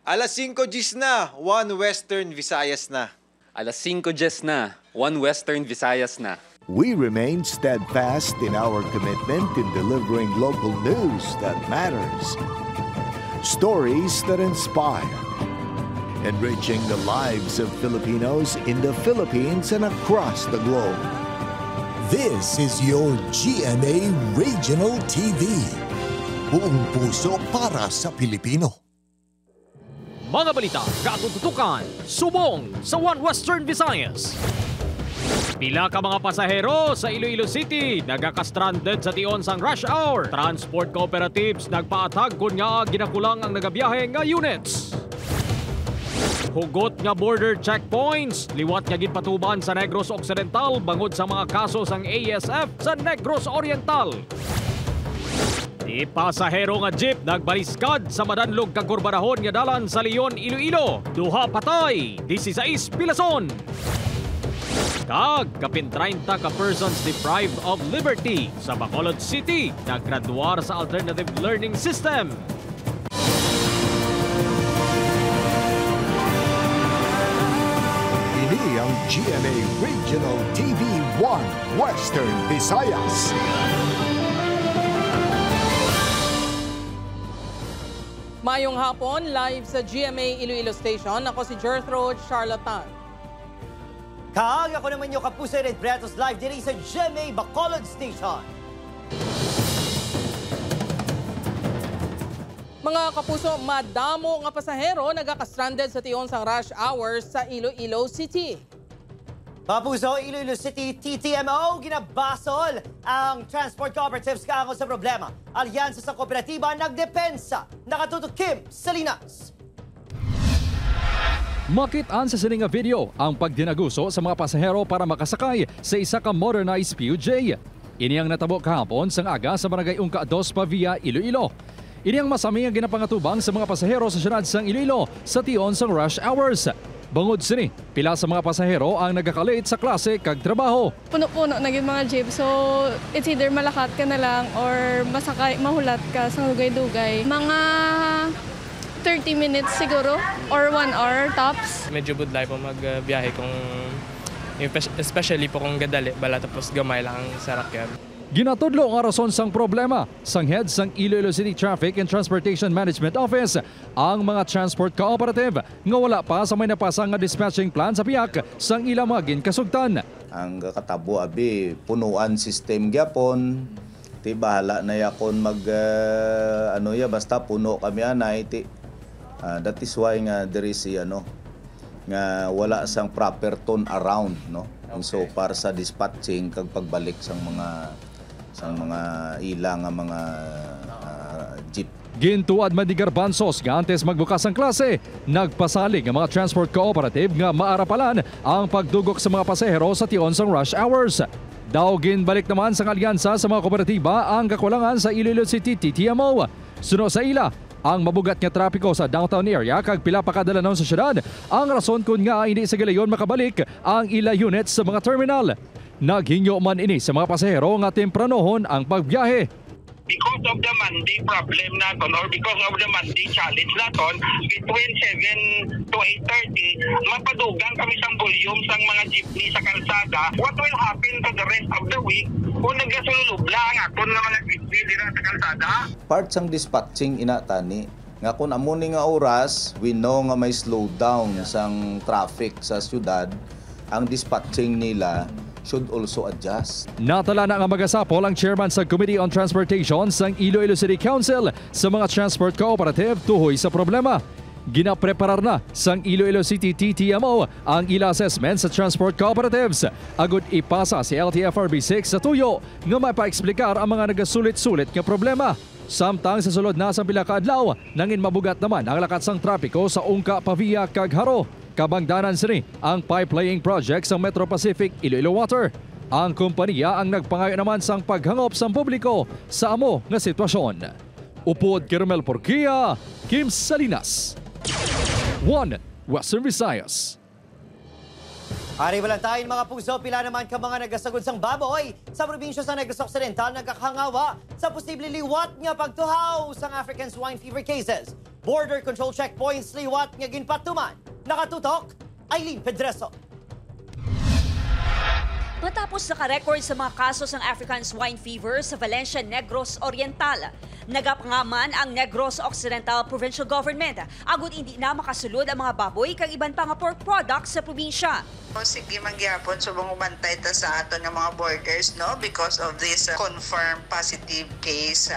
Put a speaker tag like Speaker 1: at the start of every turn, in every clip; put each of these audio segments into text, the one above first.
Speaker 1: Alas 5 Gs na, 1 Western Visayas na.
Speaker 2: Alas 5 Gs na, 1 Western Visayas na.
Speaker 3: We remain steadfast in our commitment in delivering local news that matters. Stories that inspire. Enriching the lives of Filipinos in the Philippines and across the globe.
Speaker 4: This is your GMA Regional TV. Buong puso para sa Pilipino.
Speaker 5: Mga balita, katututukan, subong sa One Western Visayas. Pila ka mga pasahero sa Iloilo City nagaka-stranded sa tion sang rush hour. Transport cooperatives nagpaatag kun nga ginakulang ang nagabiyahe nga units. Hugot nga border checkpoints, liwat nga ginpatuban sa Negros Occidental bangod sa mga kaso sang ASF sa Negros Oriental. Di pasahero nga jeep nagbaliskad sa madanlog kag kurbanahon nga dalan sa Leon, Iloilo. Duha patay, 16 pilason. Kag kapin 30 ka persons deprived of liberty sa Bacolod City naggraduar sa alternative learning system.
Speaker 3: Ini ang GMA Regional TV 1 Western Visayas.
Speaker 6: Mayong hapon, live sa GMA Iloilo Station. Ako si Gertrude Charlatan.
Speaker 7: Kag ako naman yung kapuso rin Bretos live diri sa GMA Bacolod Station.
Speaker 6: Mga kapuso, madamo nga pasahero nagaka-stranded sa tion sang rush hours sa Iloilo City.
Speaker 7: Kapuso, Iloilo City TTMO ginabasol ang transport cooperatives kaangol sa problema. Alyansa sa kooperatiba nagdepensa. Nakatutok Kim Salinas.
Speaker 5: Makit-an sa sining nga video ang pagdinaguso sa mga pasahero para makasakay sa isa ka modernized PUJ. Ini ang natabo kahapon sang aga sa Barangay Ungka 2 Pavia, Iloilo. Ini ang masami nga ginapangatubang sa mga pasahero sa syudad sang Iloilo sa tion sang rush hours. Bangod sini, pila sa mga pasahero ang nagakalit sa klase kag trabaho.
Speaker 8: Puno-puno na yung mga jeep, so it's either malakat ka na lang or mahulat ka sa dugay-dugay. Mga 30 minutes siguro or 1 hour tops.
Speaker 9: Medyo budlay po magbiyahe kung especially po kung gadali, bala tapos gamay lang ang sarakyan.
Speaker 5: Ginatudlo ang rason sang problema sang head sang Iloilo City Traffic and Transportation Management Office ang mga transport cooperative nga wala pa sa may napasang nga dispatching plan sa piyak sang ilang mga ginkasugtan.
Speaker 10: Ang katabo abi punuan system gyapon ti bahala na yakon mag basta puno kami anay ti that is why nga there is nga wala sang proper turn around so para sa dispatching kag pagbalik sang mga ilang nga mga jeep.
Speaker 5: Gintuad Madigar Bansos nga antes magbukas ang klase, nagpasalig ang mga transport cooperative nga maarapalan ang pagdugok sa mga pasahero sa tion sang rush hours. Daw ginbalik naman sa alyansa sa mga kooperatiba ang kakulangan sa Iloilo City TTMO. Suno sa ila, ang mabugat nga trapiko sa downtown area kag pila pa kada lanaw sa syudad ang rason kun nga hindi sa galayon makabalik ang ila units sa mga terminal. Naghinyo man ini sa mga pasahero nga tempranohon ang pagbiyahe.
Speaker 11: Because of the Monday problem naton or because of the Monday challenge naton between 7 to 8:30 mapadugang kami sang volume sang mga jeepney sa kalsada. What will happen to the rest of the week kung nagasulub lang akon nga mga jeepney dira sa kalsada?
Speaker 10: Part sang dispatching inatani nga kung amuni nga oras we know nga may slowdown sang traffic sa syudad, ang dispatching nila should also adjust.
Speaker 5: Natala na nga magasapol ang chairman sa Committee on Transportation sang Iloilo City Council sa mga transport cooperative tuhoy sa problema. Ginapreparar na sang Iloilo City TTMO ang ila assessment sa transport cooperatives. Agud ipasa si LTFRB 6 sa tuyo nga maipa-eksplikar ang mga nagasulit-sulit nga problema. Samtang sa sulod na sa pila ka adlaw, nangin mabugat naman ang lakat sang trapiko sa Ungka, Pavia kag Haro. Kabangdanan sini ang pipe-laying project sa Metro Pacific Iloilo Water. Ang kumpanya ang nagpangayo naman sang paghangop sa publiko sa amo nga sitwasyon. Upod Caramel Porquia, Kim Salinas. 1 Western Visayas.
Speaker 7: Ari balantayin mga puso, pila naman ka mga nagasagod sang baboy sa probinsya sa Negros Occidental nagkakahangawa sa posibleng liwat nga pagtuhaw sang African swine fever cases. Border control checkpoints liwat nga ginpatuman. Nakatutok, Eileen Pedreso.
Speaker 12: Matapos nakarecord sa mga kaso ng African swine fever sa Valencia, Negros Oriental, nagapangaman ang Negros Occidental Provincial Government agud hindi na makasulod ang mga baboy kag iban pa nga pork products sa probinsya.
Speaker 13: Sige magyapon subong umantay ta sa aton nga mga borders no because of this confirmed positive case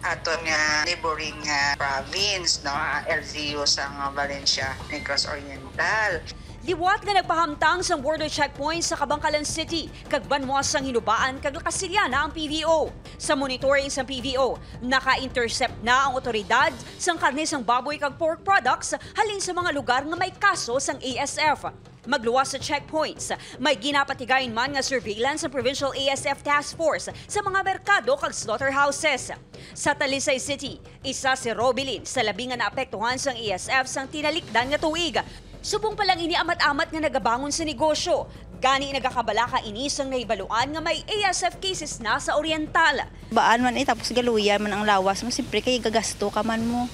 Speaker 13: aton nga neighboring province no LGU sa Valencia, Negros Oriental.
Speaker 12: Liwat nga nagpahamtang sa border checkpoint sa Kabangkalan City, kag banwas sang hinubaan kag nakasilyana ang PVO. Sa monitoring sa PVO, naka-intercept na ang otoridad sang karne sang baboy kag pork products halin sa mga lugar nga may kaso sang ASF. Magluwas sa checkpoints, may ginapatigayon man nga surveillance sa Provincial ASF Task Force sa mga merkado kag slaughterhouses. Sa Talisay City, isa si Robilin sa labi nga naapektuhan sang ASF sang tinalikdan nga tuig. Subong pa lang ini amat-amat nga nagabangon sa negosyo. Gani nagakabala ka ini sang nahibaluan nga may ASF cases na sa Oriental.
Speaker 14: Baan man tapos galuyan man ang lawas mo, siyempre kay gagasto ka man mo.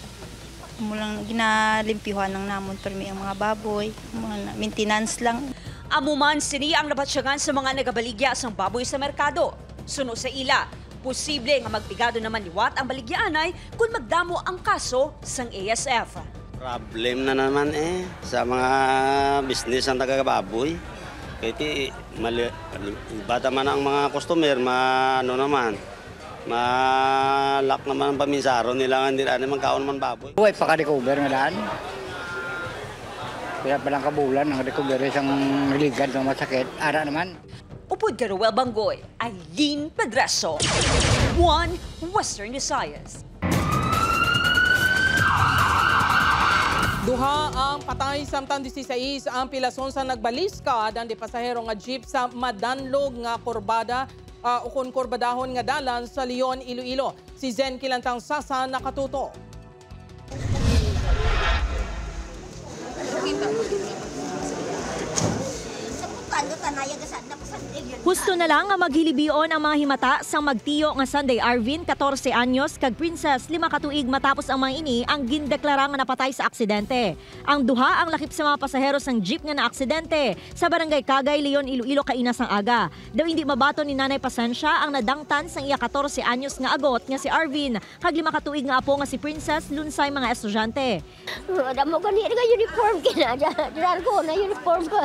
Speaker 14: Mulang ginalimpyuhan ng namon permi ang mga baboy, mga maintenance lang.
Speaker 12: Amuman sini ang nabatsyagan sa mga nagabaligya sang baboy sa merkado. Suno sa ila, posible nga magpigado naman liwat ang baligyaanay kung magdamo ang kaso sang ASF.
Speaker 15: Problem na naman sa mga business ang tagababoy. Kaya bata man ang mga customer, malak naman ang paminsaro nila nga hindi naman kaon man baboy.
Speaker 16: Buhay pa ka-recover nga daan. Kaya palang kabulan ang recover isang ligad ng masakit. Ara naman.
Speaker 12: Upod ka Ruel Banggoy, Eileen Pedreso, One Western Visayas.
Speaker 6: Duha ang patay samtang 16 ang pilason sa nagbaliskad ang di pasahero nga jeep sa madanlog nga kurbada ukon kurbadahon nga dalan sa Leon, Iloilo. Si Zen Kilantang Sasa nakatuto.
Speaker 17: Husto na lang nga maghilibion ang mga himata sang magtiyo nga Sunday Arvin, 14 anyos, kag Princess, 5 katuig matapos ang mga ini ang gindeklara nga napatay sa aksidente. Ang duha ang lakip sa mga pasahero sang jeep nga naaksidente sa Barangay Kagay, Leon, Iloilo kainas ang aga. Daw hindi mabato ni Nanay Pasensya ang nadangtan sang iya 14 anyos nga agot nga si Arvin, kag 5 katuig nga apo nga si Princess lunsay mga estudyante.
Speaker 18: Damo ko ni uniform kina, diyan ko na uniform ko.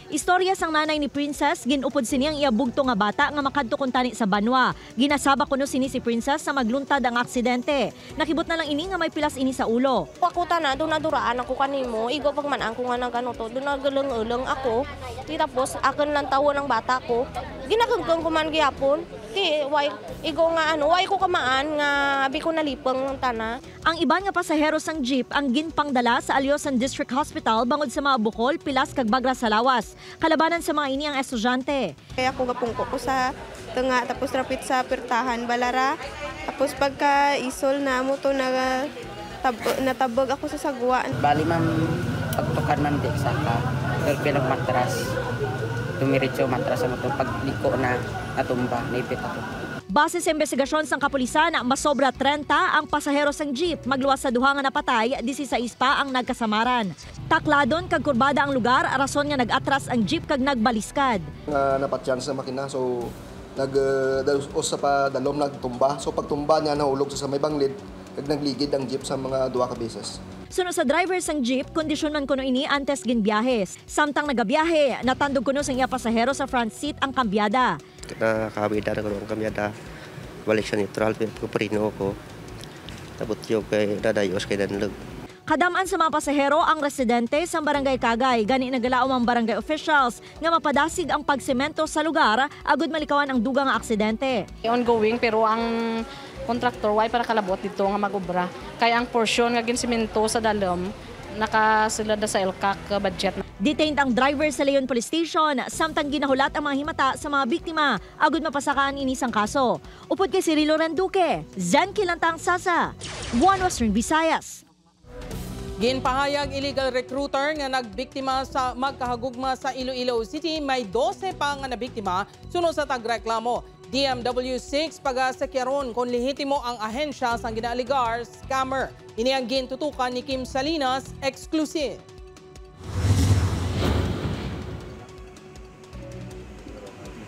Speaker 17: Istorya sang nanay ni Princess, ginupod siniyang iabugto nga bata nga makadto kun tani sa banwa. Ginasaba kuno sini si Princess sa magluntad ang aksidente. Nakibot na lang ini nga may pilas ini sa ulo.
Speaker 19: Ako na doon naduraan ako kanimo, igo pag man ako nga nagano to, doon nagalang-ulang ako. Tapos akin lang tawo ng bata ko. Ginagagang ko man gyapon. Why igo nga why ko kamaan nga abi ko nalipang tana.
Speaker 17: Ang iban nga pasahero sang jeep ang ginpangdala sa Alyosan District Hospital bangod sa mga bukol, pilas kag bagra sa lawas. Kalabanan sa mga ini ang estudyante.
Speaker 19: Kaya ako gapungko ko sa tunga tapos rapit sa pertahan balara. Tapos pagka isol na mo to natabog ako sa sagwa.
Speaker 16: Bali man pagtukar man di saka pero pilang matras. Tumiritso matras mo to pagliko na natumba, naipit ako.
Speaker 17: Base sa investigasyon sang kapulisan, masobra 30 ang pasahero sang jeep. Magluwas sa duha nga napatay, 16 pa ang nagkasamaran. Takladon kag kurbada ang lugar, rason nga nag-atras ang jeep kag nagbaliskad.
Speaker 20: Napatyan sa makina, so sa padalom nagtumba. So pagtumba niya nahulog sa may banglid, kag nagligid ang jeep sa mga duha ka beses.
Speaker 17: Suno sa driver sang jeep, kondisyon man kuno ini antes ginbiyahe. Samtang nagabiyahe, natandog kuno sang iya pasahero sa front seat ang kambyada.
Speaker 21: Nakakabida na ko ang kambyada. Balik siya neutral, puparino ko. Tapos yung kay dadayos kay danlog.
Speaker 17: Kadamaan sa mga pasahero ang residente sa Barangay Kagay. Gani nagalaom ang barangay officials nga mapadasig ang pagsemento sa lugar agud malikawan ang dugang nga aksidente.
Speaker 22: Ongoing pero ang contractor why para kalabot dito nga magobra. Kaya ang portion nga ginsemento sa dalom nakasulad sa LCAC budget.
Speaker 17: Detained ang driver sa Leon Police Station samtang ginahulat ang mga himata sa mga biktima agud mapasakaan inisang kaso. Upod kay Cirilo Randuque, Zen Kilantang Sasa, One Western Visayas.
Speaker 6: Ginpahayag illegal recruiter nga nagbiktima sa magkahagugma sa Iloilo City, may 12 pa nga nabiktima sunod sa tagreklamo. DMW6 pagasakyaron kung lehitimo ang ahensya sang ginaaligar scammer. Ini ang gintutukan ni Kim Salinas, exclusive.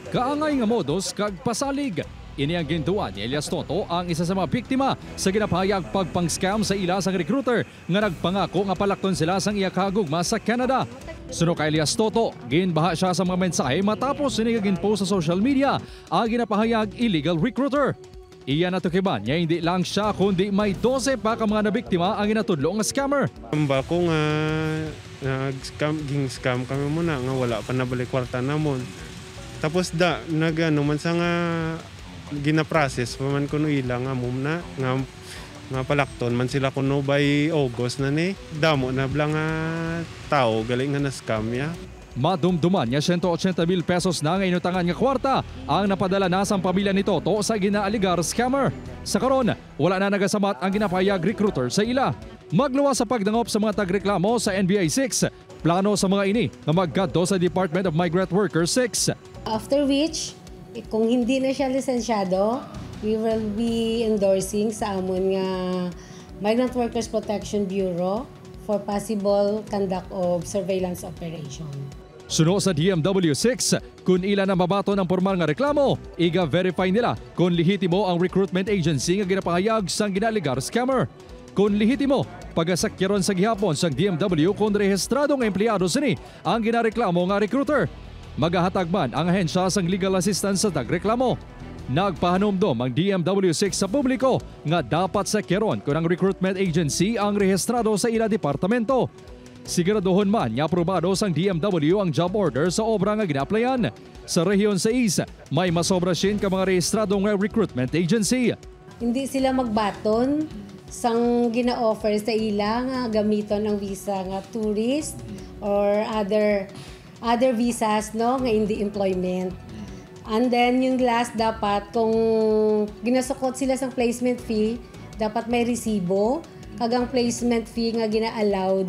Speaker 5: Kaangay nga modos kag pasalig. Ini ang gintuan ni Elias Toto, ang isa sa mga biktima sa ginapahayag pagpang-scam sa ila sang recruiter nga nagpangako nga palakton sila sang iya kahagugma sa Canada. Suno kay Elias Toto, ginbaha siya sa mga mensahe matapos ginpost sa social media ang ginapahayag illegal recruiter. Iya natukiban niya hindi lang siya kundi may 12 pa ka mga nabiktima ang ginatudlo nga scammer.
Speaker 1: Ang bako nga nag-scam kami muna nga wala pa nabalik kwarta namon. Tapos nagano man sa nga gina-process paman kuno ilang nga mumna nga palakton man sila kuno by August na ni damo na blang tao galing nga na-scam ya.
Speaker 5: Madumduman niya 180,000 pesos na nga inutangan nga kwarta ang napadala na sa pamilya ni Toto sa ginaaligar scammer. Sa karon, wala na nagasamat ang ginapahayag recruiter sa ila. Magluwa sa pagdangop sa mga tagreklamo sa NBI 6. Plano sa mga ini na magkadto sa Department of Migrant Workers 6.
Speaker 2: After which, kung hindi na siya lisensyado, we will be endorsing sa amon nga Migrant Workers Protection Bureau for possible conduct of surveillance operation.
Speaker 5: Suno sa DMW6, kung ilan na mabato ng formal nga reklamo, iga-verify nila kung lehitimo ang recruitment agency nga ginapahayag sang ginaligar scammer. Kung lehitimo, pagasakyaron sa gihapon sang DMW kung rehistradong empleyado sini ang ginareklamo nga recruiter. Magahatag man ang ahensya sang legal assistance sa tagreklamo. Nagpahanumdom ang DMW6 sa publiko nga dapat sakyaron kung ang recruitment agency ang rehistrado sa ila departamento. Siguraduhon man nga aprobado sang DMW ang job order sa obra nga ginaplayan. Sa Rehiyon 6, may masobra sin ka mga rehistradong recruitment agency.
Speaker 2: Hindi sila magbaton sang gina-offer sa ila nga gamiton ang visa nga tourist or other visas no nga hindi employment. And then yung last dapat kung ginasukot sila sa placement fee, dapat may resibo. Kagang placement fee nga gina-allowed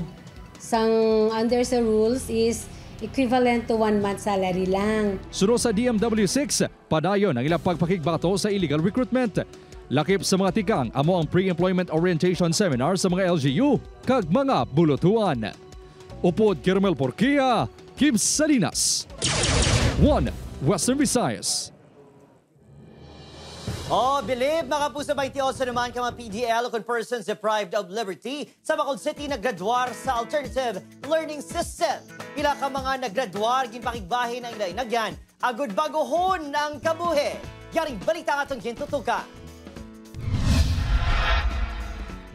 Speaker 2: sang under sa rules is equivalent to 1 month salary lang.
Speaker 5: Suno sa DMW6, padayon ang ilang pagpakigbato sa illegal recruitment. Lakip sa mga tikang amo ang pre-employment orientation seminar sa mga LGU kag mga bulutuan. Upod Kirmel Porquia, Kim Salinas. 1 Western Visayas.
Speaker 7: Believe mga puso 28 naman ka mga PDL kung persons deprived of liberty sa Bacolod City naggraduar sa alternative learning system. Pila ka mga naggraduar, ginpakigbahin ang ilay nagyan, agud bagohon ng kabuhi. Yaring balita nga itong gintutuka.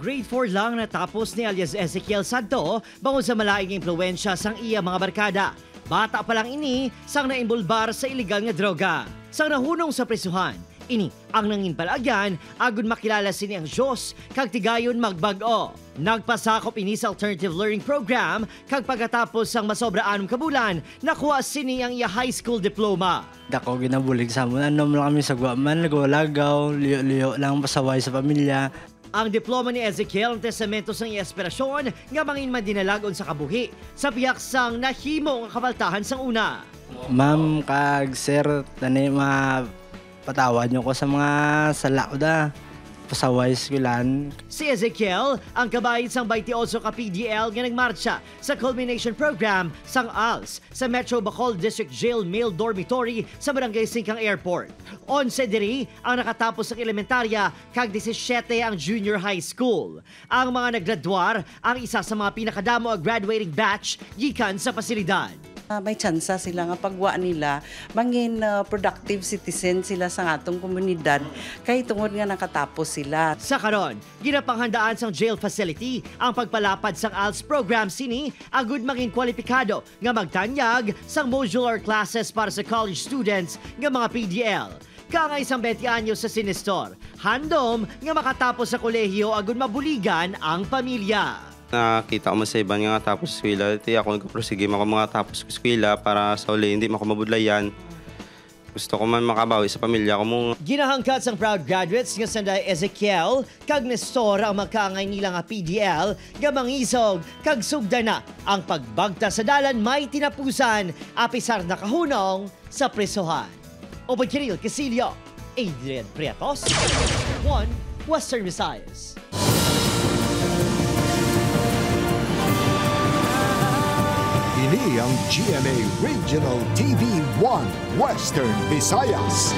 Speaker 7: Grade 4 lang natapos ni alias Ezekiel Santo bangod sa malaing impluensya sang iya mga barkada. Bata pa lang ini sang naimbulbar sa iligal nga droga. Sang nahunong sa presuhan, ini ang nanginpalagyan agud makilala sini ang Diyos kag tigayon magbag-o. Nagpasakop ini sa alternative learning program kag pagkatapos sang masobra 6 ka bulan nakuha sini ang iya high school diploma.
Speaker 23: Dako ginabulig sa amon ano lang kami sa guaman nagwalagaw liyo lang pasaway sa pamilya.
Speaker 7: Ang diploma ni Ezekiel ang testamento sang esperasyon nga mangin madinalagon sa kabuhi sa biyak sang nahimo nga kabaltahan sang una.
Speaker 23: Ma'am kag sir tani patawad niyo ko sa mga sala ko da. Pasaway eskwelahan.
Speaker 7: Si Ezekiel ang kabahin sang 28 ka PDL nga nagmarcha sa culmination program sang ALS sa Metro Bacolod District Jail Male Dormitory sa Barangay Singkang Airport. 11 diri ang nakatapos ng elementarya kag 17 ang junior high school. Ang mga naggraduar ang isa sa mga pinakadamo ang graduating batch gikan sa pasilidad.
Speaker 24: May tsansa sila nga pagwa nila mangin productive citizen sila sa atong komunidad kay tungod nga nakatapos sila.
Speaker 7: Sa karon, ginapanghandaan sang jail facility ang pagpalapad sang ALS program sini agud maging kwalipikado nga magtanyag sang modular classes para sa college students nga mga PDL. Kanga isang 20 anyos sa sinestor, handom nga makatapos sa kolehiyo agud mabuligan ang pamilya.
Speaker 25: Nakita ko sa iba nga tapos eskwela. Ako nagprosige ako mga tapos eskwela para sa uli hindi ako mabudlayan. Gusto ko man makabawi sa pamilya ko mo.
Speaker 7: Ginahangkat sang proud graduates nga Sanday Ezekiel kag Nestor ang magkaangay nila nga PDL nga mangisog kag sugda na ang pagbagta sa dalan may tinapusan apisar na kahunong sa presohan. Open Kiril Casilio, Adrian Prietos, 1 Western Visayas.
Speaker 3: Ini ang GMA Regional TV 1 Western Visayas.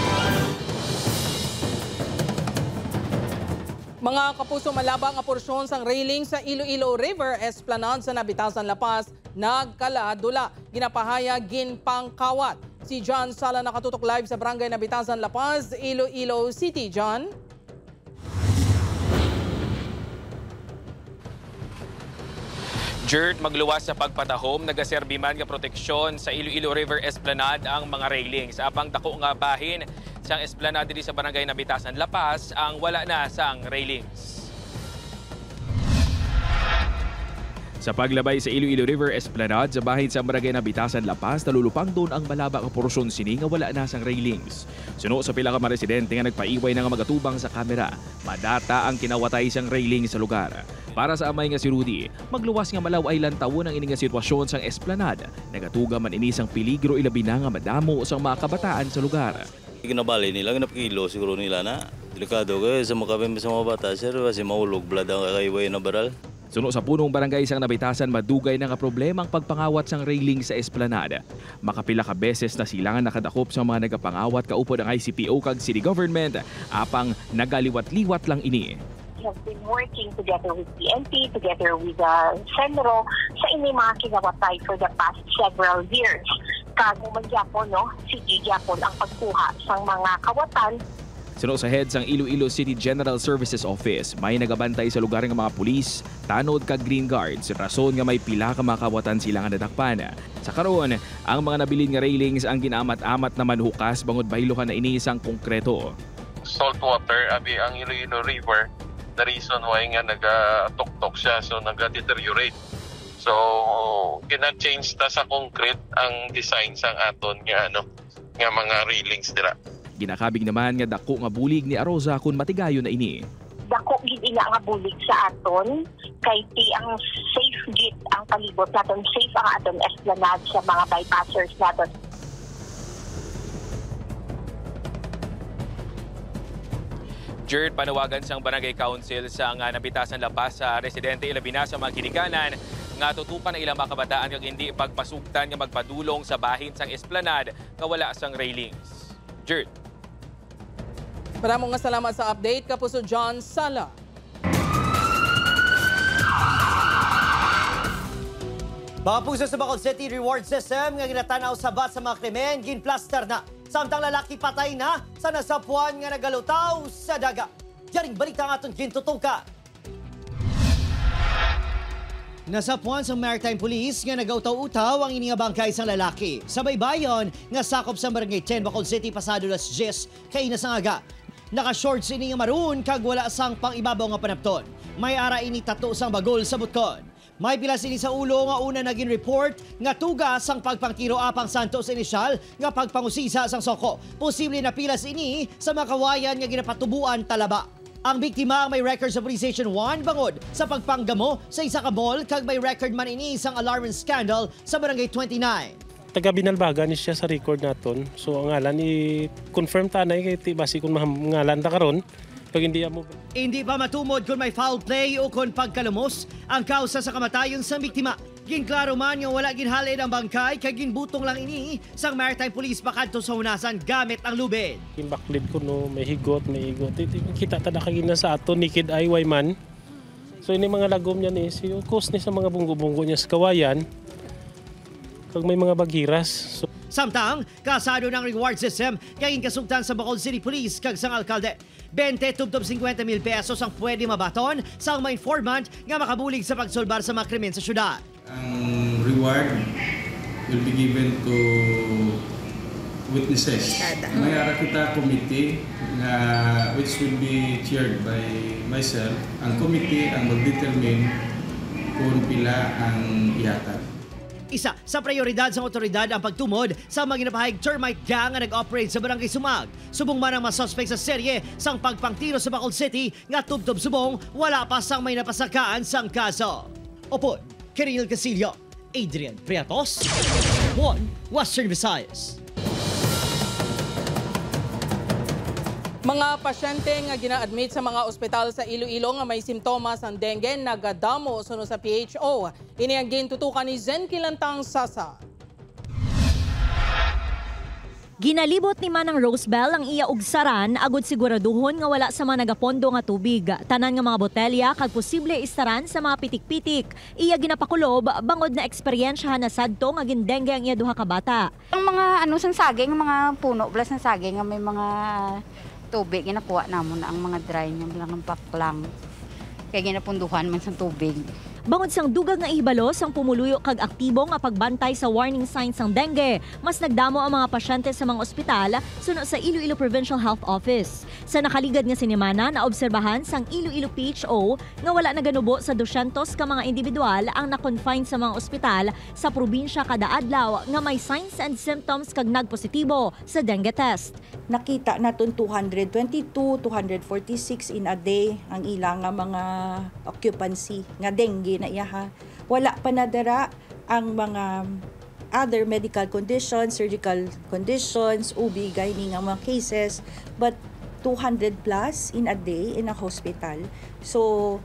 Speaker 6: Mga kapuso, malabang ang porsyon sang railing sa Iloilo River Esplanade sa Nabitasan, La Paz nagkaladula. Ginapahaya ginpangkawat. Si John Sala nakatutok live sa Barangay Nabitasan, La Paz, Iloilo City. John?
Speaker 4: Jert, magluwas sa pagpatahom, nagaserbiman nga proteksyon sa Iloilo River Esplanade ang mga railings. Apang dako nga bahin sa Esplanade diri sa Barangay Nabitasan, La Paz ang wala na sang railings. Sa paglabay sa Iloilo River Esplanade sa bahin sa Barangay Nabitasan, La Paz, nalulupang doon ang malaba nga porsyon sini nga wala na sang railings. Suno sa pila ka mga residente nga nagpaiway na nga magatubang sa kamera, madata ang kinawatay sang railing sa lugar. Para sa amay nga si Rudy, magluwas nga malaw ay lantawon ang ini nga sitwasyon sang Esplanade. Nagatuga man ini sang peligro ilabi na nga madamo sang mga kabataan sa lugar.
Speaker 8: Ginabali nila, ginapakilo siguro nila na delikado kayo sa makabim sa mga bata, sir, kasi maulog blad ang kakaiway na baral.
Speaker 4: Suno sa punong barangay sang Nabitasan, madugay na nga problema ang pagpangawat sang railing sa Esplanade. Makapila ka beses na sila nga nakadakop sa mga nagapangawat kaupod ang ICPO kag city government, apang nagaliwat-liwat lang ini.
Speaker 9: Have been working together with PNP, together with Senro sa ini mga kinawatay for the past several years. Kago man gyapon, no, sige gyapon ang pagkuha sang mga kawatan.
Speaker 4: Suno sa head sang Iloilo City General Services Office, may nagabantay sa lugar ng mga pulis, tanod kag green guards, rason nga may pila ka mga kawatan sila nga nadakpan. Sa karon, ang mga nabilin nga railings ang ginaamat-amat naman hukas bangod baylohan na ini sang konkreto.
Speaker 11: Salt water abi ang Iloilo River. The reason why nga naga-tok-tok siya, so naga-deteriorate. So, gina-change ta sa concrete ang design sang aton nga mga railings dira.
Speaker 4: Ginakabig naman nga dako nga bulig ni Arosa kun matigayon na ini.
Speaker 9: Dako gid ina nga bulig sa aton kay ti ang safe gid ang palibot naton, safe ang aton Esplanade sa mga bypassers naton.
Speaker 4: Jert, panawagan sang Barangay Council sa Nabitasan, La Paz sa residente ilabi na sa mga ginikanan nga tutukan ang ilang mga kabataan kag hindi pagpasugtan nga magpadulong sa bahin sang Esplanade kawala sang railings. Jert.
Speaker 6: Maraming nga salamat sa update, Kapuso John Sala.
Speaker 7: Mga puso sa Bacolod City Reward System nga ginatanaw sabat sa mga krimen, ginplaster na. Samtang lalaki patay na sa nasapuan nga nagalutaw sa daga. Yaring balita nga itong gintutuka. Nasapuan sa Maritime Police nga nagautaw-utaw ang ini nga bangkay sang lalaki. Sa baybayon nga sakop sa Barangay 10, Bacolod City, pasado las 10 kay inasangaga. Naka-shorts ini nga maroon kag wala sang pang-ibabaw nga panapton. May ara ini tato sang bagol sa butkon. May pilas ini sa ulo nga una naging report nga tuga sang pagpangtiro apang Santos inisyal nga pagpangusisa sang soko. Posible na pilas ini sa makawayan nga ginapatubuan talaba. Ang biktima ang may record sa Police Station 1 bangod sa pagpanggamo sa isa ka mall kag may record man ini isang alarming scandal sa Barangay 29.
Speaker 26: Taga Binalbaga ni siya sa record naton. So ang ngalan i-confirm tanay kay basi kun ngalan ta karon.
Speaker 7: Hindi pa matumod kung may foul play o kung pagkalumos ang kausa sa kamatayon sa biktima. Ginklaro man yung wala ginhalid ang bangkay kay ginbutong lang ini sang Maritime Police pakadto sa hunasan gamit ang lubid.
Speaker 26: Baklid ko no, may higot. Kita tada kagina sa ato naked eye way man. So ini mga lagom niya ni si cost ni sa mga bunggo-bunggo niya sa kawayan. Kag may mga bagiras.
Speaker 7: Samtang kasado ng reward system kay kasugtan sa Bacolod City Police kag sang alkalde. 20-50,000 pesos ang pwede mabaton sa mga informant nga makabulig sa pagsolbar sa mga krimen sa syudad.
Speaker 27: Ang reward will be given to witnesses. May ara kita committee na which will be chaired by myself. Ang committee ang mag-determine kung pila ang ihatag.
Speaker 7: Isa sa prioridad sa otoridad ang pagtumod sa mga ginapahayag termite gang nga nag-operate sa Barangay Sumag. Subong man ang mga suspect sa serye sang pagpangtiro sa Bacolod City nga tubtob subong wala pa sang may napasakaan sang kaso. Opod, Kiril Casillo, Adrian Priatos, One Western Visayas.
Speaker 6: Mga pasyente nga gina-admit sa mga ospital sa Iloilo nga may simptomas ng dengue nagadamo sunod sa PHO. Ini ang gintutukan ni Zen Kilantang Sasa.
Speaker 17: Ginalibot ni Manang Rosebell ang iya ugsaran agud siguraduhon nga wala sa mga nagapondo nga tubig. Tanan nga mga botelya kag posible istaran sa mga pitik-pitik. Iya ginapakulob bangod na eksperyensyahan na sadto nga gindengue ang iya duha ka bata.
Speaker 10: Ang mga sang saging, mga puno blas ng saging nga may mga tubig, ginakuha namon ang mga dry nga bilang paklang. Kaya ginapunduhan man sa tubig.
Speaker 17: Bangod sang dugag nga ihibalo sang pumuluyo kag aktibo nga pagbantay sa warning signs ng dengue, mas nagdamo ang mga pasyente sa mga ospital sunod sa Iloilo Provincial Health Office. Sa nakaligad nga sinimana na obserbahan sang Iloilo PHO nga wala naganubo sa 200 ka mga individual ang na-confine sa mga ospital sa probinsya kada adlaw nga may signs and symptoms kag nagpositibo sa dengue test.
Speaker 12: Nakita naton 222, 246 in a day ang ilang nga mga occupancy nga dengue na iyaha. Wala pa nadara ang mga other medical conditions, surgical conditions, OB, gynae nga mga cases, but 200 plus in a day in a hospital. So,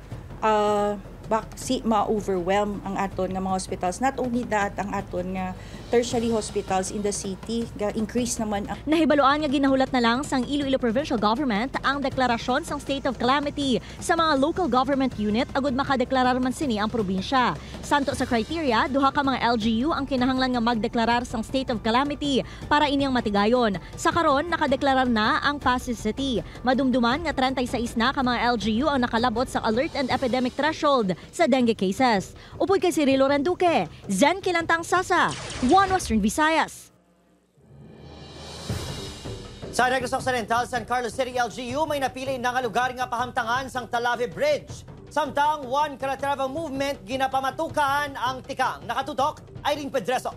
Speaker 12: ma-overwhelm ang aton nga mga hospitals. Not only that, ang aton nga tertiary hospitals in the city, increase naman ang...
Speaker 17: Nahibaluan nga ginahulat na lang sang Iloilo Provincial Government ang deklarasyon sang state of calamity sa mga local government unit agud makadeklarar man sini ang probinsya. Santo sa criteria, duha ka mga LGU ang kinahanglan nga magdeklarar sang state of calamity para inyang matigayon. Sa karon, nakadeklarar na ang Pasig City. Madumduman nga 36 na ka mga LGU ang nakalabot sa alert and epidemic threshold sa dengue cases. Upod kay Cirilo Randuque, Zen Kilantang Sasa, One Western Visayas.
Speaker 7: Sa Negros Occidental, San Carlos City LGU may napili na nga lugar nga pahamtangan sang Talavie Bridge. Samtang One Calatrava Movement ginapamatukan ang tikang. Nakatutok, Irene Pedreso.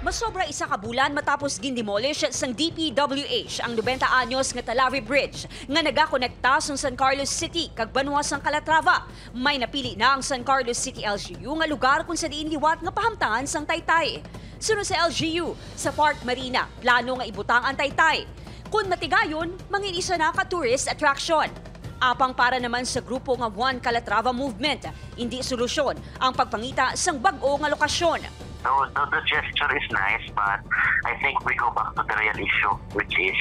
Speaker 13: Masobra isa ka bulan matapos gindemolish sang DPWH ang 90 anyos nga Talavie Bridge nga nagakonekta sa San Carlos City kag Banwa sang Calatrava. May napili na ang San Carlos City LGU nga lugar kung sa diin liwat nga pahamtangan sang Taytay. Sunod sa LGU, sa Park Marina, plano nga ibutang ang Taytay. Kung matigayon, manginisa na ka tourist attraction. Apang para naman sa grupo nga One Calatrava Movement, hindi solusyon ang pagpangita sang bag-o nga lokasyon.
Speaker 14: The gesture is nice, but I think we go back to the real issue, which is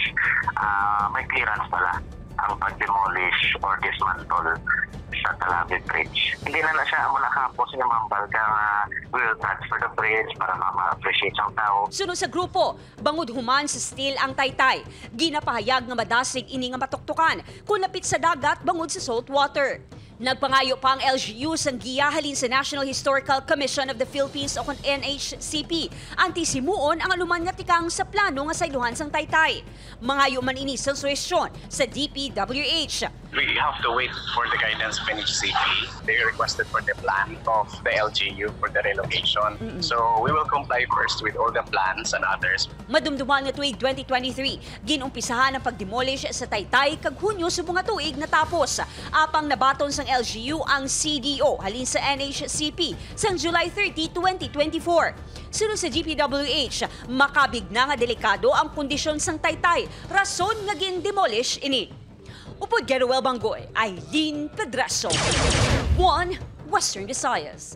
Speaker 14: may clearance pala ang pag-demolish or dismantle sa Talavie Bridge. Hindi na siya mula kapos yung mambal ka we will transfer the bridge para ma-appreciate ang tao.
Speaker 13: Sunod sa grupo, bangod human sa steel ang Taytay. Ginapahayag nga madasig ini nga matuktukan kung lapit sa dagat bangod sa salt water. Nagpangayo pa ang LGU sang giya halin sa National Historical Commission of the Philippines o NHCP. Antisimuon ang aluman nga tikang sa plano nga sailuhan sang Taytay. Mangayo man ini sang suwestyon sa DPWH.
Speaker 15: We have to wait for the guidance of NHCP. They requested for the plan of the LGU for the relocation. So we will comply first with all the plans and others.
Speaker 13: Madumduman nga tuig 2023, ginumpisahan ang pagdemolish sa Taytay kag Hunyo sa mga tuig natapos. Apang nabaton sang LGU ang CDO halin sa NHCP sang July 30, 2024. Sunod sa GPWH, makabig na nga delikado ang kondisyon sang Taytay, rason nga gin-demolish ini. Upod Geruel Banggoy, Irene Pedreso, One Western Visayas.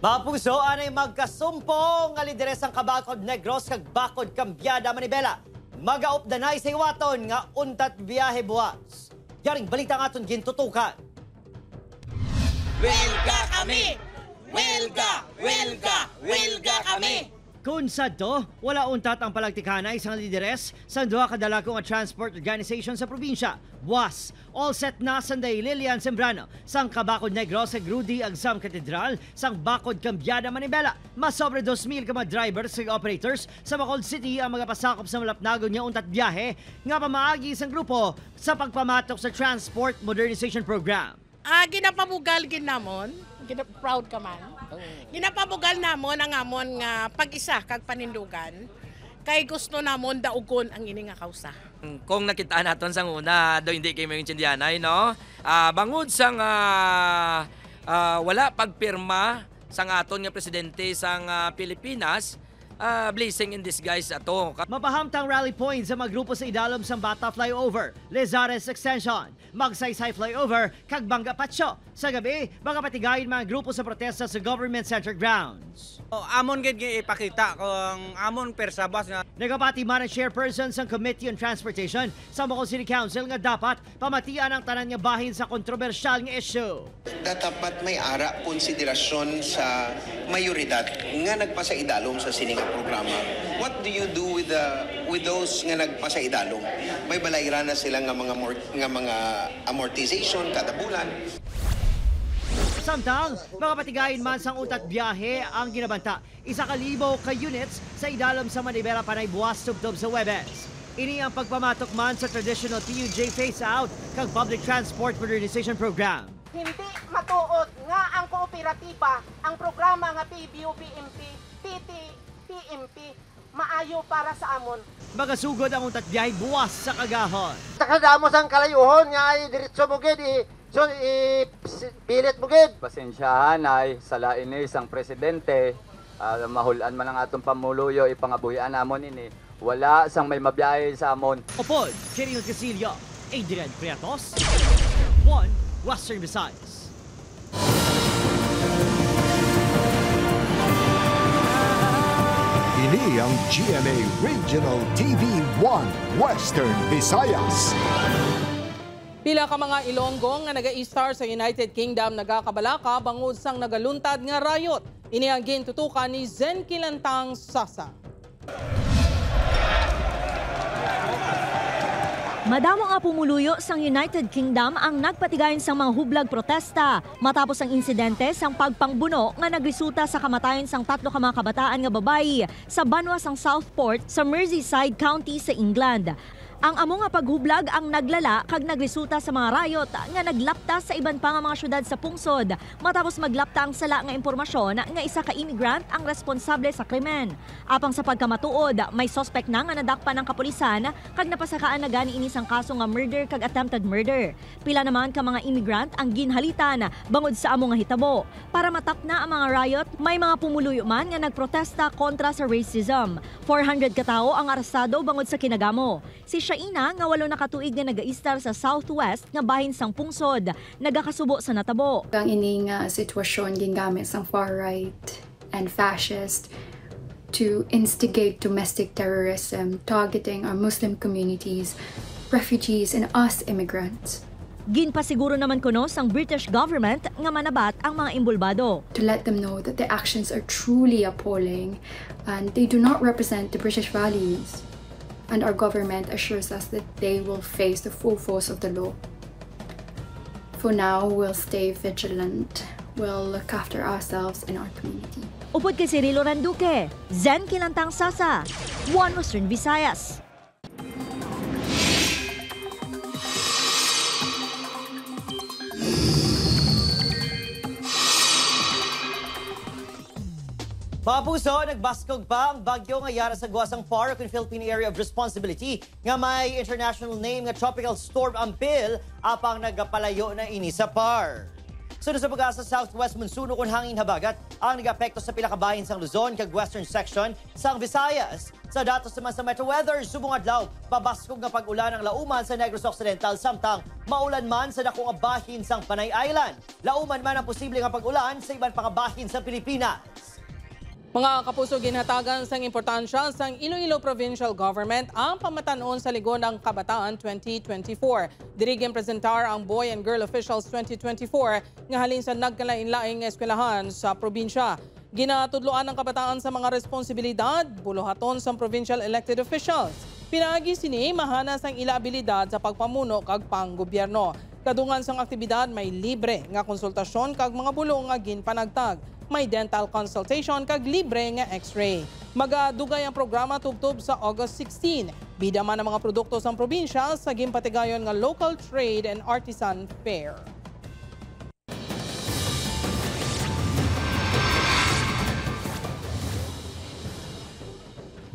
Speaker 7: Mga puso, anay magkasumpong nga lideres ang Kabakod Negros kag Bakod Kambyada Manibela. Magaop danay sa iwaton nga untat biyahe buwas. Yaring balita nga aton gintutukan.
Speaker 18: Welga kami! Welga! Welga! Welga kami!
Speaker 7: Kung sadto, wala untat ang palagtikanay sa lideres sa duha kadalakong nga transport organization sa probinsya. WAS, all set na sanday Lilian Sembrano, sang Kabakod Negros sa Rudy Agsam Katedral, sang Bakod Kambyada Manibela. Mas sobre 2,000 ka mga drivers sa operators sa Bacolod City ang mga pasakop sa malapnagon niya untat biyahe nga pamaagi sang grupo sa pagpamatok sa Transport Modernization Program.
Speaker 1: Ginapabugal ginamon, proud ka man. Ginapabugal namon ang amon nga pag-isa kag panindugan. Kay gusto namon daugon ang ini nga kausa.
Speaker 2: Kung nakita naton sang una, do hindi kay mga Indianay, no? Bangod sang wala pagpirma sang aton nga presidente sang Pilipinas, blessing in disguise ato.
Speaker 7: Mapahamtang rally point sa mga grupo sa idalom sang Bata Flyover, Lizares Extension, Magsaysay Flyover, kag Banga Pacho. Sa gabi, mga patigayin mga grupo sa protesta sa Government Center grounds.
Speaker 16: Amon gid ipakita kung amon persabas nga.
Speaker 7: Nagapati man ang chairperson sa Committee on Transportation sa Bicol City Council nga dapat pamatian ang tanan nga bahin sa kontrobersyal nga issue.
Speaker 19: Dapat may ara konsiderasyon sa mayoridad nga nagpasaidalom sa sininga programa. What do you do with those nga nagpasaidalom? May balayran na sila nga mga amortization kada bulan.
Speaker 7: Samtang, mga patigayin man sang utat biyahe ang ginabanta. 1,000 ka units sa idalom sa Manibela panay buwas tubtob sa Webes. Ini ang pagpamatok man sa traditional TUJ phase-out kag Public Transport Modernization Program.
Speaker 20: Hindi matuod nga ang kooperatiba, ang programa nga PBU-PMP, TT-PMP, maayo para sa amon.
Speaker 7: Magasugod ang utat biyahe buwas sa kagahon.
Speaker 20: Takadamos ang kalayuhon nga ay diretso mo gid so ipilit mo gid.
Speaker 21: Pasensyahan ay salain ni isang presidente, mahulan man ang atong pamuluyo ipangabuhian namon ini. Wala sang may mabiyahe sa amon.
Speaker 7: Opod, Cheryl Casillo, Adrian Prietos, 1 Western Visayas.
Speaker 3: Ini ang GMA Regional TV 1 Western Visayas.
Speaker 6: Pila ka mga Ilonggo nga naga-star sa United Kingdom nagakabalaka bangod sang nagaluntad nga riot. Ini ang gintutukan ni Zen Kilantang Sasa.
Speaker 17: Madamo nga pumuluyo sang United Kingdom ang nagpatigayon sang mga hublag protesta matapos ang insidente sang pagpangbuno nga nagresulta sa kamatayon sang 3 ka mga kabataan nga babayi sa banwa sang Southport sa Merseyside County sa England. Ang amo nga paghublag ang naglala kag nagresulta sa mga riot nga naglapta sa iban pa nga mga syudad sa pungsod matapos maglapta ang sala nga impormasyon nga isa ka immigrant ang responsable sa krimen. Apang sa pagkamatuod, may suspect na nga nadakpan ng kapulisan kag napasakaan na gani ini sang kaso nga murder kag attempted murder. Pila naman ka mga immigrant ang ginhalitan bangod sa amo nga hitabo. Para matapna ang mga riot, may mga pumuluyo man nga nagprotesta kontra sa racism. 400 ka tawo ang arestado bangod sa kinagamo. Si Shaina nga 8 na katuig nga naga-istar sa Southwest nga bahin sang pungsod, nagakasubo sa natabo.
Speaker 22: Ang ining sitwasyon gingamit sang far-right and fascist to instigate domestic terrorism, targeting our Muslim communities, refugees and us immigrants.
Speaker 17: Ginpasiguro naman kuno sang British government nga manabat ang mga imbulbado.
Speaker 22: To let them know that the actions are truly appalling and they do not represent the British values. And our government assures us that they will face the full force of the law. For now, we'll stay vigilant. We'll look after ourselves and our community.
Speaker 17: Upod kay Cirilo Randuque, Zen Kilantang Sasa, 1 Western Visayas.
Speaker 7: Mga puso, nagbaskog pa ang bagyo nga yara sa guwasang PARC in Philippine Area of Responsibility nga may international name nga Tropical Storm Ampil apang nagapalayo na ini sa PARC. Sunod sa pag-asa Southwest Monsuno kung hangin habagat ang nag-apekto sa pilakabahin sang Luzon kag Western Section sang Visayas. Sa datos naman sa Metro Weather, subong adlaw, pabaskog nga pag-ulan ang lauman sa Negros Occidental samtang maulan man sa dakong bahin sang Panay Island. Lauman man ang posible nga pag-ulan sa iban pang bahin sa Pilipinas.
Speaker 6: Mga kapuso, ginhatagan sang importansya sang Iloilo Provincial Government ang pamatanon sa Ligon ng Kabataan 2024. Dirigin presentar ang Boy and Girl Officials 2024 nga halin sa nagkalain-laing eskwelahan sa probinsya. Ginatudloan ng kabataan sa mga responsibilidad, buluhaton sa provincial elected officials. Pinaagi sini mahana sang ila abilidad sa pagpamuno kag panggobyerno. Kadungan sang aktibidad may libre nga konsultasyon kag mga bulong nga ginpanagtag. May dental consultation kag libre nga x-ray. Magadugay ang programa tubtob sa August 16. Bida man ang mga produkto sa probinsya sa ginpatigayon nga Local Trade and Artisan Fair.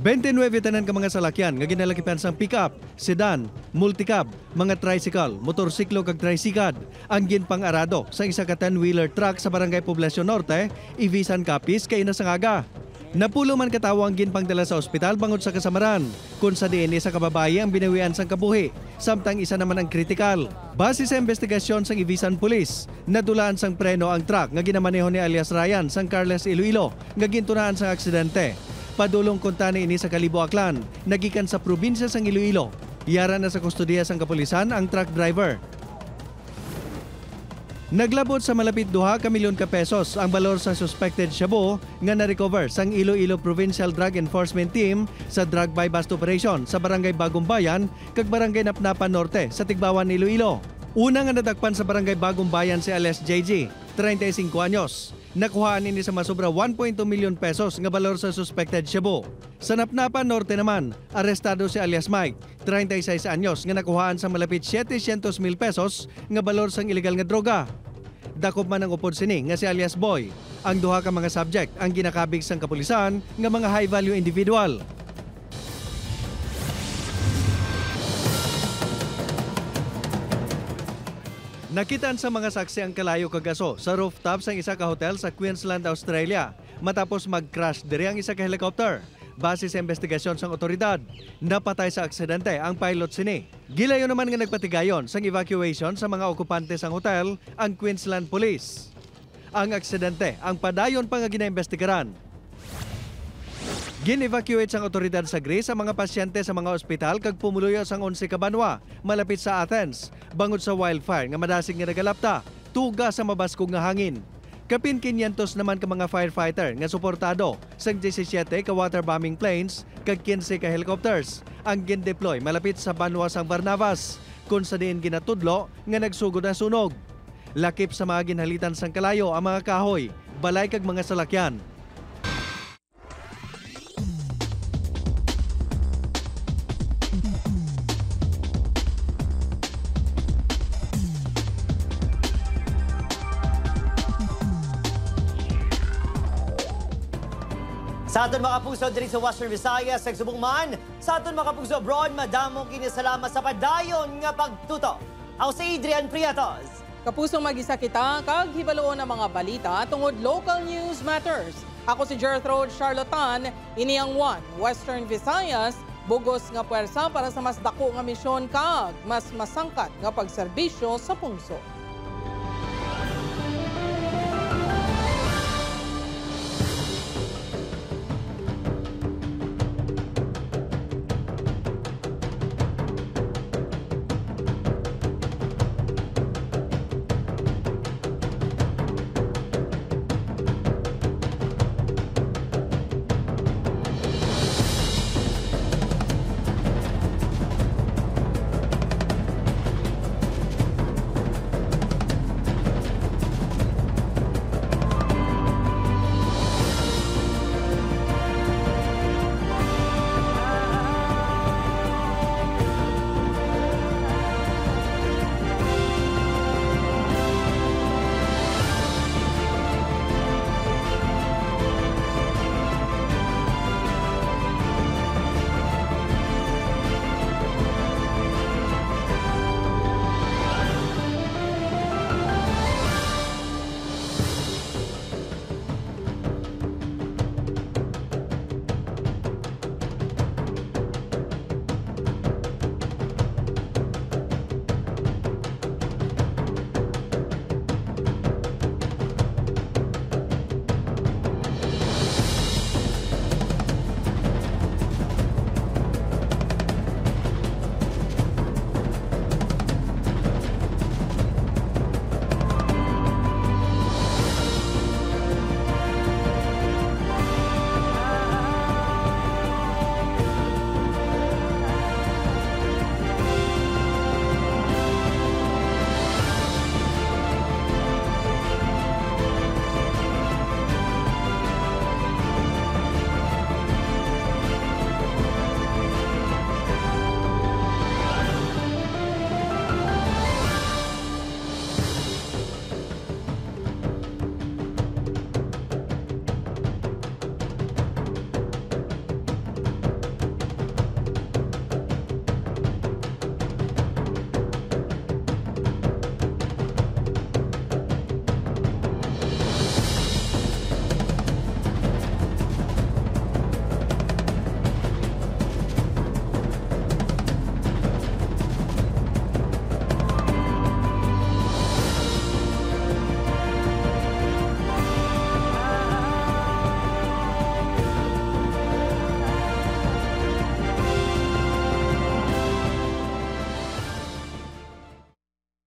Speaker 5: 29 tanan ka mga salakyan nga ginalakipan sang pick-up, sedan, multicab, mga tricycle, motorsiklo kag tricycad ang ginpang-arado sa isa ka 10-wheeler truck sa Barangay Poblacion Norte, Ibisan Capiz kay Nasangaga. Napulo man katawo ang ginpangdala sa ospital bangod sa kasamaran, kung sa DNA sa kababaye ang binawian sang kabuhi, samtang isa naman ang kritikal. Base sa investigasyon sang Ibisan Police, nadulaan sang preno ang truck nga ginamaneho ni alias Ryan sang Carles Iloilo nga gintunaan sang aksidente. Padulong kuntani ini sa Kalibo Aklan, nagikan sa probinsya sang Iloilo. Yara na sa kustodiya sang kapulisan ang truck driver. Naglabot sa malapit 2 milyon ka pesos ang balor sa suspected shabu nga na-recover sang Iloilo Provincial Drug Enforcement Team sa drug buy-bust operation sa Barangay Bagong Bayan kag Barangay Napnapan Norte sa Tigbawan, Iloilo. Una nga nadakpan sa Barangay Bagong Bayan si alias JG, 35 anyos. Nakuhaan ini sa masobra 1.2 milyon pesos nga balor sa suspected shabu. Sa Napnapan Norte naman, arestado si alias Mike, 36 anyos nga nakuhaan sa malapit 700,000 pesos nga balor sang ilegal nga droga. Dakop man ang upod sini nga si alias Boy. Ang duha ka mga subject ang ginakabig sang kapulisan nga mga high-value individual. Nakitaan sa mga saksi ang kalayo kagaso sa rooftop sang isa ka hotel sa Queensland, Australia matapos mag-crash diri ang isa ka helicopter. Base sa investigasyon sang otoridad, napatay sa aksidente ang pilot sini. Gilayo naman nga nagpatigayon sang evacuation sa mga okupante sang hotel ang Queensland Police. Ang aksidente ang padayon pa nga ginaimbestigaran. Gin-evacuate sang otoridad sa Greece ang mga pasyente sa mga ospital kag pumuluyo sang 11 ka banwa malapit sa Athens bangod sa wildfire nga madasig nga nagalapta tuga sa mabaskog nga hangin. Kapin 500 naman ka mga firefighter nga suportado sang 17 ka waterbombing planes kag 15 ka helicopters ang gin-deploy malapit sa banwa sang Barnabas kung sa diin ginatudlo nga nagsugod ang sunog. Lakip sa mga ginhalitan sang kalayo ang mga kahoy, balay kag mga salakyan.
Speaker 7: Sa aton mga puso diri sa Western Visayas, nagsubong man. Sa aton mga puso abroad, madamong kinisalamat sa padayon nga pagtuto. Ako si Adrian Prietos.
Speaker 6: Kapusong mag-isa kita, kag hibaloon ang mga balita tungod local news matters. Ako si Gertrude Charlatan, ini ang One Western Visayas, bugos nga puwersa para sa mas dako nga misyon kag mas masangkat nga pagserbisyo sa pungso.